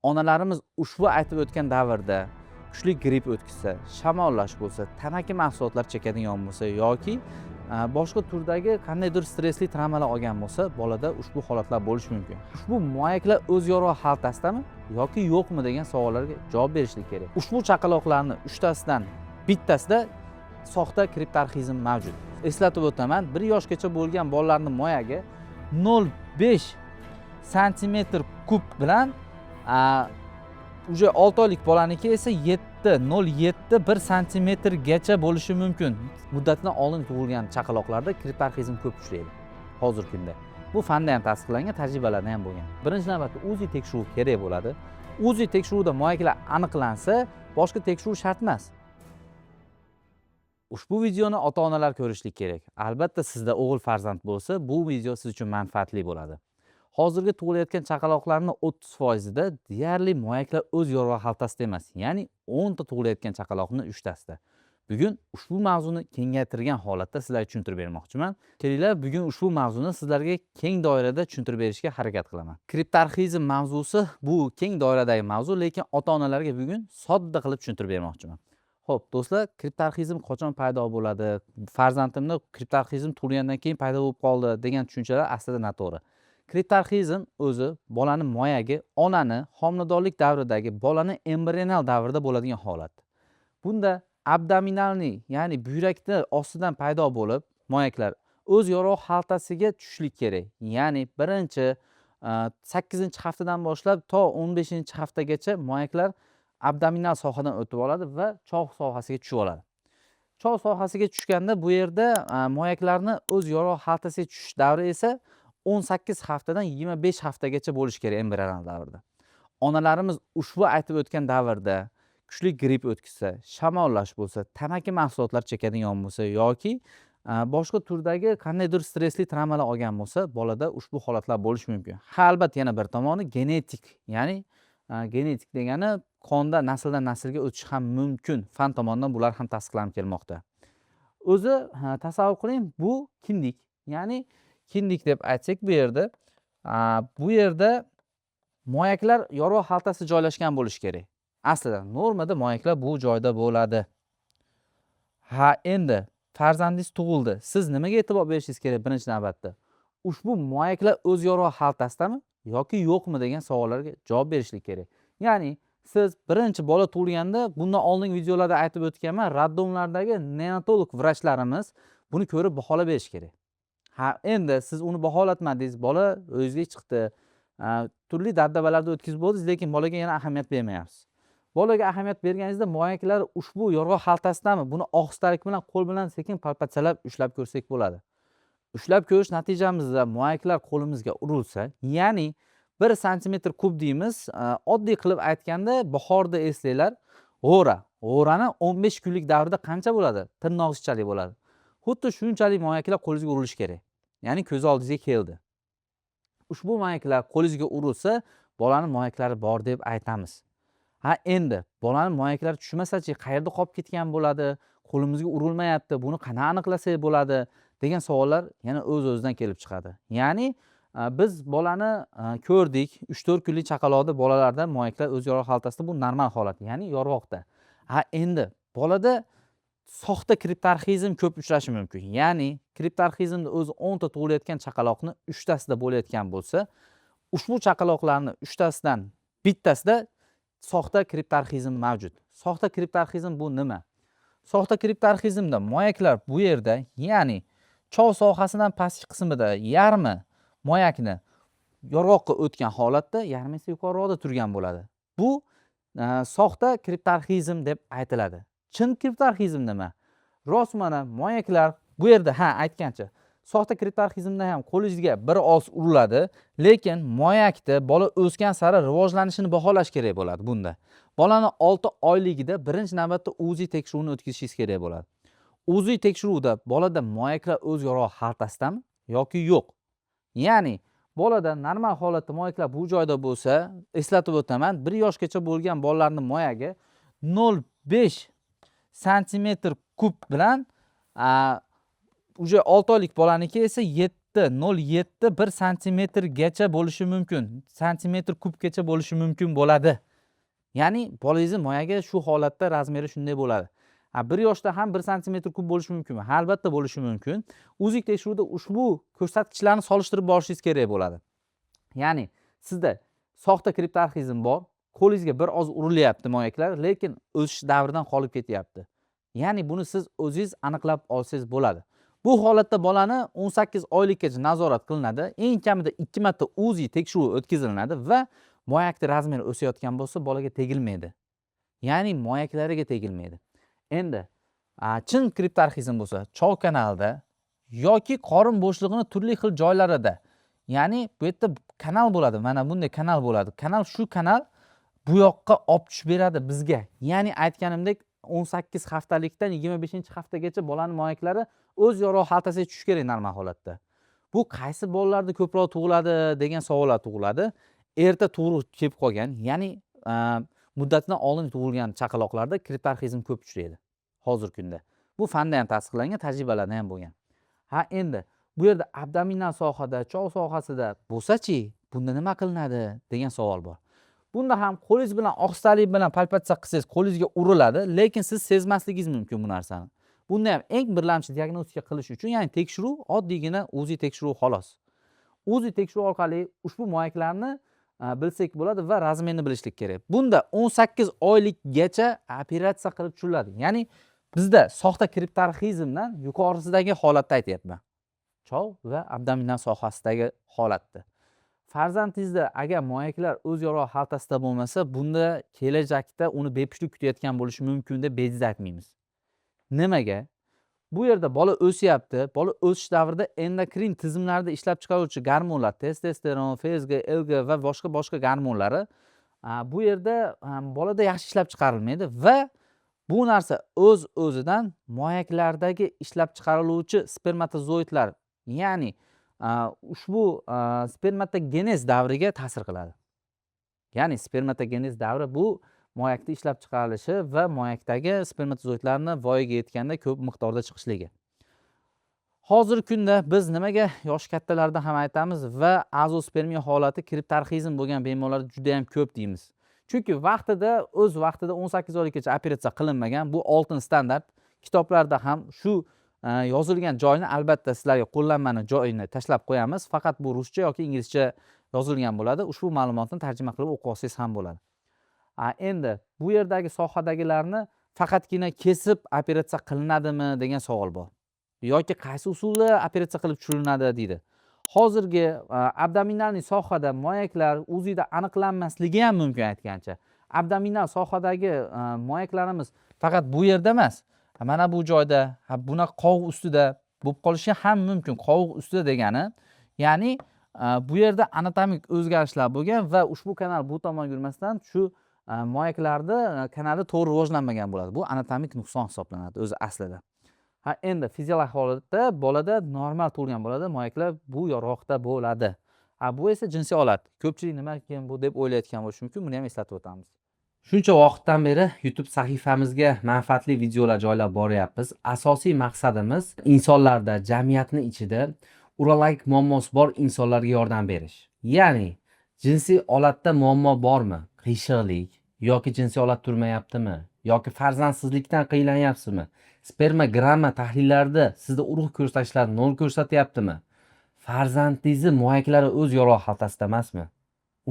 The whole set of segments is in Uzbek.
Onalarimiz ushbu aytib o'tgan davrda kuchli gripp o'tkazsa, shamollash bo'lsa, tamaki mahsulotlar chekadigan bo'lsa yoki boshqa turdagi qandaydir stressli travmalar olgan bo'lsa, bolada ushbu holatlar bo'lishi mumkin. Ushbu muayaklar o'z yorug'i xaltasidami yoki yo'qmi degan savollarga javob berishlik kerak. Ushbu chaqaloqlarning 3tasidan bittasida soxta kriptarxizm mavjud. Eslatib o'taman, 1 yoshgacha bo'lgan bolalarning moyagi 0,5 santimetr kub bilan уже 6 oylik bolaniki esa 0,7 1 santimetrgacha bo'lishi mumkin. Muddatidan oldin tug'ilgan chaqaloqlarda kriptarxizm ko'p uchraydi hozirgi kunda. Bu fanda ham tasdiqlangan, tajribalarda ham bo'lgan. Birinchi navbatda UZI tekshiruv kerak bo'ladi. UZI tekshiruvda moyaklar aniqlansa, boshqa tekshiruv shart emas. Ushbu videoni ota-onalar ko'rishlik kerak. Albatta sizda o'g'il farzand bo'lsa, bu video siz uchun manfaatli bo'ladi. Hozirgi tug'ilayotgan chaqaloqlarning 30% da deyarli moyaklar o'z yorug'i xaltasida emas, ya'ni 10 ta tug'ilayotgan chaqaloqning 3tasida. Bugun ushbu mavzuni kengaytirgan holatda sizlarga tushuntirib bermoqchiman. Kelinglar, bugun ushbu mavzuni sizlarga keng doirada tushuntirib berishga harakat qilaman. Kriptarxizm mavzusi bu keng doiradagi mavzu, lekin ota-onalarga bugun sodda qilib tushuntirib bermoqchiman. Xo'p, do'stlar, kriptarxizm qachon paydo bo'ladi? Farzandimni kriptarxizm tug'ilgandan keyin paydo bo'lib qoldi degan tushunchalar aslida noto'g'ri. Kriptarxizm o'zi bolaning moyagi onani homiladorlik davridagi bolaning embrional davrida bo'ladigan holat. Bunda abdominalniy, ya'ni buyrakni ostidan paydo bo'lib, moyaklar o'z yorug' xaltasiga tushishlik kerak. Ya'ni birinchi 8-haftadan boshlab to 15-haftagacha moyaklar abdominal sohadan o'tib oladi va cho'g' sohasiga tushib oladi. Cho'g' sohasiga tushganda bu yerda moyaklarni o'z yorug' xaltasiga tushish davri esa 18 haftadan 25 haftagacha bo'lishi kerak embrional davrda. Onalarimiz ushbu aytib o'tgan davrda kuchli gripp o'tkazsa, shamollash bo'lsa, tamaki mahsulotlar chekadigan bo'lsa yoki boshqa turdagi qandaydir stressli travmalar olgan bo'lsa, bolada ushbu holatlar bo'lishi mumkin. Ha, albatta yana bir tomoni genetik, ya'ni genetik degani qonda nasldan naslga o'tishi ham mumkin. Fan tomonidan bular ham tasdiqlanib kelmoqda. O'zi tasavvur qiling, bu kindik, ya'ni kindik deb aytsak bu yerda moyaklar yorug' xaltasi joylashgan bo'lishi kerak. Aslida normada moyaklar bu joyda bo'ladi. Ha, endi farzandingiz tug'ildi. Siz nimaga e'tibor berishingiz kerak birinchi navbatda? Ushbu moyaklar o'z yorug' xaltasidami yoki yo'qmi degan savollarga javob berishlik kerak. Ya'ni siz birinchi bola tug'ilganda, bundan oldingi videolarda aytib o'tganman, raddomlardagi neonatolog vrachlarimiz buni ko'rib baholab berish kerak. Ha, endi siz uni baholatmadingiz, bola o'zingizga chiqdi, turli dabdabalarda o'tkazib bo'ldingiz, lekin bolaga yana ahamiyat bermayapsiz. Bolaga ahamiyat berganingizda moyaklar ushbu yorug' xaltasidami? Buni ohistalik bilan qo'l bilan sekin palpatsalab ushlab ko'rsak bo'ladi. Ushlab ko'rish natijamizda moyaklar qo'limizga urilsa, ya'ni 1 santimetr kub deymiz, oddiy qilib aytganda bahorda eslanglar, g'o'rani 15 kunlik davrida qancha bo'ladi? Tirnoqchalik bo'ladi. Xuddi shunchalik moyaklar qo'lingizga urilishi kerak. Ya'ni ko'z oldingizga keldi. Ushbu moyaklar qo'lingizga urilsa, bolaning moyaklari bor deb aytamiz. Ha, endi bolaning moyaklari tushmasachi, qayerda qolib ketgan bo'ladi? Qo'limizga urilmayapti, buni qanday aniqlasak bo'ladi degan savollar yana o'z-o'zidan kelib chiqadi. Ya'ni biz bolani ko'rdik, 3-4 kunlik chaqaloqda bolalarda moyaklar o'z yorug' xaltasida, bu normal holat, ya'ni yorug'da. Ha, endi bolada soxta kriptarxizm ko'p uchrashi mumkin. Ya'ni kriptarxizmda o'zi 10 ta tug'ilayotgan chaqaloqni 3tasida bo'layotgan bo'lsa, ushbu chaqaloqlarning 3tasidan bittasida soxta kriptarxizm mavjud. Soxta kriptarxizm bu nima? Soxta kriptarxizmda moyaklar bu yerda, ya'ni cho'g' sohasidan pastki qismida yarmi moyakni yorug'ga o'tgan holatda, yarmi esa yuqoriroqda turgan bo'ladi. Bu soxta kriptarxizm deb aytiladi. Chin kriptarxizm nima? Rost mana moyaklar bu yerda aytgancha soxta kriptarxizmda ham qo'lingizga bir oz uriladi, lekin moyakda bola o'sgan sari rivojlanishini baholash kerak bo'ladi bunda. Bolani 6 oyligida birinchi navbatda UZI tekshiruvini o'tkazishingiz kerak bo'ladi. UZI tekshiruvda bolada moyaklar o'z yorug' xaltasidami yoki yo'q? Ya'ni bolada normal holatda moyaklar bu joyda bo'lsa, eslatib o'taman, 1 yoshgacha bo'lgan bolalarning moyagi 0,5 santimetr kub bilan уже 6 oylik bolaniki esa 0,07 1 santimetrgacha bo'lishi mumkin. Santimetr kubgacha bo'lishi mumkin bo'ladi. Ya'ni bolangizni moyaga shu holatda razmeri shunday bo'ladi. 1 yoshda ham 1 santimetr kub bo'lishi mumkinmi? Albatta bo'lishi mumkin. O'zik tekshiruvda ushbu ko'rsatkichlarni solishtirib borishingiz kerak bo'ladi. Ya'ni sizda soxta kriptarxizm bor, qo'lingizga bir oz urilyapti moyaklar, lekin o'sish davridan qolib ketyapti. Ya'ni buni siz o'zingiz aniqlab olsangiz bo'ladi. Bu holatda bolani 18 oylikgacha nazorat qilinadi. Eng kamida 2 marta UZI tekshiruvi o'tkaziladi va moyakning razmeri o'sayotgan bo'lsa, bolaga tegilmaydi. Ya'ni moyaklariga tegilmaydi. Endi chin kriptarxizm bo'lsa, chov kanalda yoki qorin bo'shlig'ining turli xil joylarida, ya'ni bu yerda kanal bo'ladi, mana bunday kanal bo'ladi. Shu kanal bu yoqqa olib tushib beradi bizga. Ya'ni aytganimdek 18 haftalikdan 25-haftagacha bolaning moyaklari o'z yorug'i xaltasiga tushish kerak normal holatda. Bu qaysi bolalarda ko'proq tug'iladi degan savollar tug'iladi. Erta tug'ruq kelib qolgan, ya'ni muddatidan oldin tug'ilgan chaqaloqlarda kriptarxizm ko'p uchraydi hozirgi kunda. Bu fanda ham tasdiqlangan, tajribalarda ham bo'lgan. Endi bu yerda abdominal sohada, chov sohasida bo'lsa-chi, bunda nima qilinadi degan savol bor. Bunda ham qo'lingiz bilan ohistalik bilan palpatsiya qilsangiz qo'lingizga uriladi, lekin siz sezmasligingiz mumkin bu narsani. Bunda ham eng birlamchi diagnostika qilish uchun, ya'ni tekshiruv oddiygina UZI tekshiruvi xolos. UZI tekshiruv orqali ushbu moyaklarni bilsak bo'ladi va razmerini bilishlik kerak. Bunda 18 oylikgacha operatsiya qilib tushiriladi. Ya'ni bizda soxta kriptarxizmdan yuqorisidagi holatda aytyapman. Chov va abdominal sohasidagi holatda. Farzandingizda agar moyaklar o'z yorug'i xaltasida bo'lmasa, bunda kelajakda uni bepushtlik kutayotgan bo'lishi mumkin deb bejiz aytmaymiz. Nimaga? Bu yerda bola o'syapti. Bola o'sish davrida endokrin tizimlarida ishlab chiqaruvchi gormonlar, testosteron, FSH, LG va boshqa gormonlari bu yerda bolada yaxshi ishlab chiqarilmaydi va bu narsa o'z-o'zidan moyaklardagi ishlab chiqariluvchi spermatozoidlar, ya'ni ushbu spermatogenez davriga ta'sir qiladi. Ya'ni spermatogenez davri bu moyakda ishlab chiqarilishi va moyakdagi spermatozoidlarni voyaga yetganda ko'p miqdorda chiqishligi. Hozirgi kunda biz nimaga yosh kattalarda ham aytamiz va azospermiya holati kriptarxizm bo'lgan bemorlarda juda ham ko'p deymiz. Chunki o'z vaqtida 18 oygacha operatsiya qilinmagan, bu oltin standart. Kitoblarda ham shu yozilgan joyni albatta sizlarga qo'llanmani joyini tashlab qo'yamiz. Faqat bu ruscha yoki inglizcha yozilgan bo'ladi. Ushbu ma'lumotni tarjima qilib o'qib olsangiz ham bo'ladi. Endi bu yerdagi sohadagilarni faqatgina kesib operatsiya qilinadimi degan savol bor. Yoki qaysi usulda operatsiya qilib tushiriladi deydi. Hozirgi abdominalniy sohada moyaklar UZIda aniqlanmasligi ham mumkin aytgancha. Abdominal sohadagi moyaklarimiz faqat bu yerda emas, mana bu joyda, bunaqa qovoq ustida bo'lib qolishi ham mumkin. Qovoq ustida degani, ya'ni bu yerda anatomik o'zgarishlar bo'lgan va ushbu kanal bu tomonga yurmasdan shu moyaklarda kanali to'g'ri rivojlanmagan bo'ladi. Bu anatomik nuqson hisoblanadi o'zi aslida. Endi fiziologik holatda bolada normal tug'ilgan bolada moyaklar bu yorug'da bo'ladi. Bu esa jinsiy holat. Ko'pchilik nima ekan bu deb o'ylayotgan bo'lishi mumkin. Buni ham eslatib o'tamiz. Shuncha vaqtdan beri YouTube sahifamizga manfaatli videolar joylab boryapmiz. Asosiy maqsadimiz insonlarda, jamiyatning ichida urologik muammosi bor insonlarga yordam berish. Ya'ni jinsiy holatda muammo bormi? Qiyshiqlik yoki jinsiy holat turmayaptimi? Yoki farzandsizlikdan qiynalanyapsizmi? Spermogramma tahlillarida sizda urug' ko'rsatkichlar 0 ko'rsatyaptimi? Farzandingizni moyaklari o'z yorug'i xaltasida emasmi?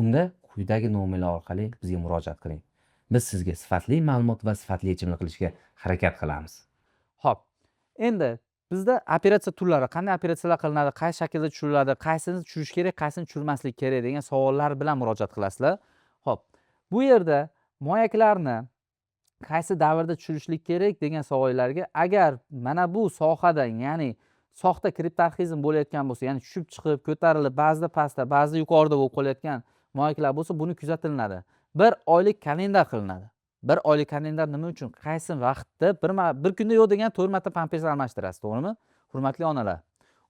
Unda quyidagi nomerlar orqali bizga murojaat qiling. Biz sizga sifatli ma'lumot va sifatli yechimlar qilishga harakat qilamiz. Xo'p. Endi bizda operatsiya turlari, qanday operatsiyalar qilinadi, qaysi shaklda tushiriladi, qaysini tushirish kerak, qaysini tushirmaslik kerak degan savollar bilan murojaat qilasizlar. Xo'p. Bu yerda moyaklarni qaysi davrda tushirishlik kerak degan savollarga agar mana bu sohada, ya'ni soxta kriptarxizm bo'layotgan bo'lsa, ya'ni tushib chiqib, ko'tarilib, ba'zida pastda, ba'zida yuqorida bo'lib qolayotgan moyaklar bo'lsa, buni kuzatilinadi. 1 oylik kalendar qilinadi. 1 oylik kalendar nima uchun? Qaysi vaqtda bir kunda yo'q degan 4 marta pampers almashtirasiz, to'g'rimi? Hurmatli onalar.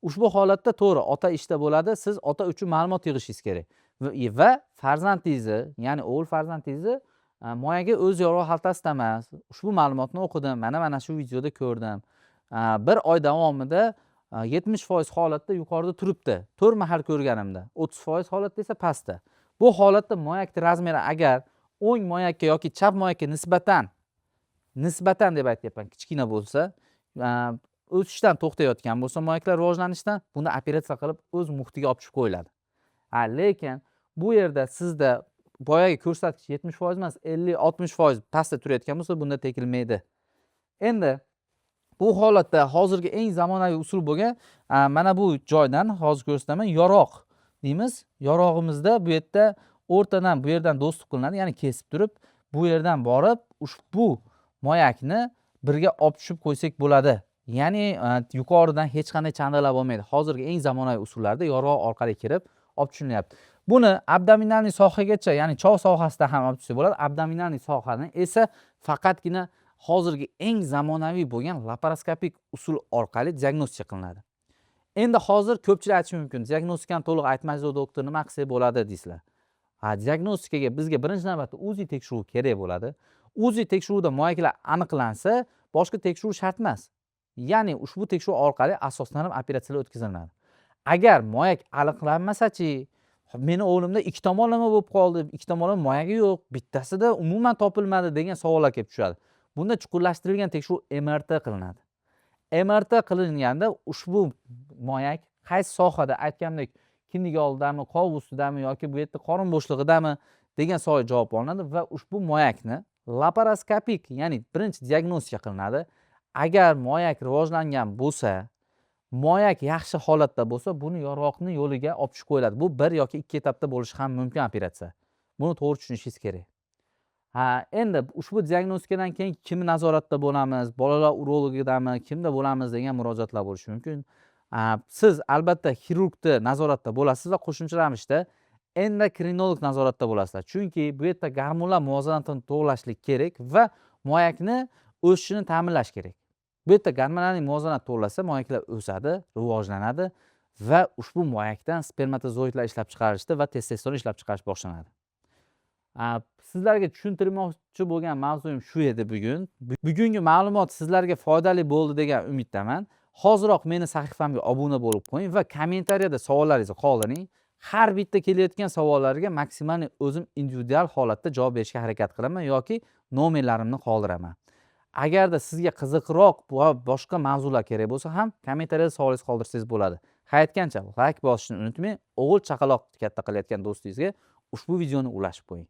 Ushbu holatda to'g'ri, ota ishda bo'ladi, siz ota uchun ma'lumot yig'ishingiz kerak. Va farzandingizni, ya'ni o'g'il farzandingizni moyaga o'z yorug'i xaltasida emas. Ushbu ma'lumotni o'qidim, mana shu videoda ko'rdim. 1 oy davomida 70% holatda yuqorida turibdi. 4 mahal ko'rganimda. 30% holatda esa pastda. Bu holatda moyakni razmeri agar o'ng moyakka yoki chap moyakka nisbatan deb aytyapman, kichkina bo'lsa, o'sishdan to'xtayotgan bo'lsa, moyaklar rivojlanishdan, buni operatsiya qilib o'z muhitiga olib tushib qo'yiladi. Lekin bu yerda sizda boyagi ko'rsatkich 70% emas, 50-60% pastda turayotgan bo'lsa, bunda tekilmaydi. Endi bu holatda hozirgi eng zamonaviy usul bo'lgan mana bu joydan hozir ko'rsataman, yoroq deymiz. Yorog'imizda bu yerda o'rtadan bu yerdan do'stlik qilinadi, ya'ni kesib turib, bu yerdan borib ushbu moyakni birga olib tushib qo'ysak bo'ladi. Ya'ni yuqoridan hech qanday chandalar bo'lmaydi. Hozirgi eng zamonaviy usullarda yorog' orqali kirib olib tushilyapti. Buni abdominalniy sohagacha, ya'ni choq sohasida ham olib tushsa bo'ladi. Abdominalniy sohani esa faqatgina hozirgi eng zamonaviy bo'lgan laparoskopik usul orqali diagnostika qilinadi. Endi hozir ko'pchilik aytishi mumkin, diagnostikani to'liq aytmaysiz, doktor, nima qilsak bo'ladi deysizlar. Diagnostikaga bizga birinchi navbatda UZI tekshiruvi kerak bo'ladi. UZI tekshiruvida moyaklar aniqlansa, boshqa tekshiruv shart emas. Ya'ni ushbu tekshiruv orqali asoslanib operatsiyalar o'tkaziladi. Agar moyak aniqlanmasa-chi, meni o'g'limda ikki tomonlama bo'lib qoldi, ikki tomonlama moyagi yo'q, bittasida umuman topilmadi degan savollar kelib tushadi. Bunda chuqurlashtirilgan tekshiruv MRT qilinadi. MRT qilinganda ushbu moyak qaysi sohada, aytgandek, kindik oldidami, qovoq ustidami yoki bu yerda qorin bo'shlig'idami degan savol javob olinadi va ushbu moyakni laparoskopik, ya'ni birinchi diagnostika qilinadi. Agar moyak rivojlangan bo'lsa, moyak yaxshi holatda bo'lsa, buni yoroqni yo'liga olib tushib qo'yiladi. Bu bir yoki ikki etapda bo'lishi ham mumkin operatsiya. Buni to'g'ri tushunishingiz kerak. Endi ushbu diagnostikadan keyin kimni nazoratda bo'lamiz, bolalar urologidami, kimda bo'lamiz degan murojaatlar bo'lishi mumkin. Siz albatta xirurgda nazoratda bo'lasiz va qo'shimcha ravishda endokrinolog nazoratda bo'lasizlar. Chunki bu yerda gormonlar muvozanatini to'g'rilashlik kerak va moyakni o'sishini ta'minlash kerak. Bu yerda gormonal muvozanat to'g'rilasa, moyaklar o'sadi, rivojlanadi va ushbu moyakdan spermatozoidlar ishlab chiqarishdi va testosteron ishlab chiqarish boshlanadi. Sizlarga tushuntirmoqchi bo'lgan mavzum shu edi bugun. Bugungi ma'lumot sizlarga foydali bo'ldi degan umiddaman. Hoziroq meni sahifamga obuna bo'lib qo'ying va kommentariyada savollaringizni qoldiring. Har bitta kelayotgan savollarga maksimal o'zim individual holatda javob berishga harakat qilaman yoki nomerlarimni qoldiraman. Agarda sizga qiziqroq va boshqa mavzular kerak bo'lsa ham kommentariyada savolingizni qoldirsangiz bo'ladi. Hayotgancha like bosishni unutmang. O'g'il chaqaloq katta qilayotgan do'stingizga ushbu videoni ulashib qo'ying.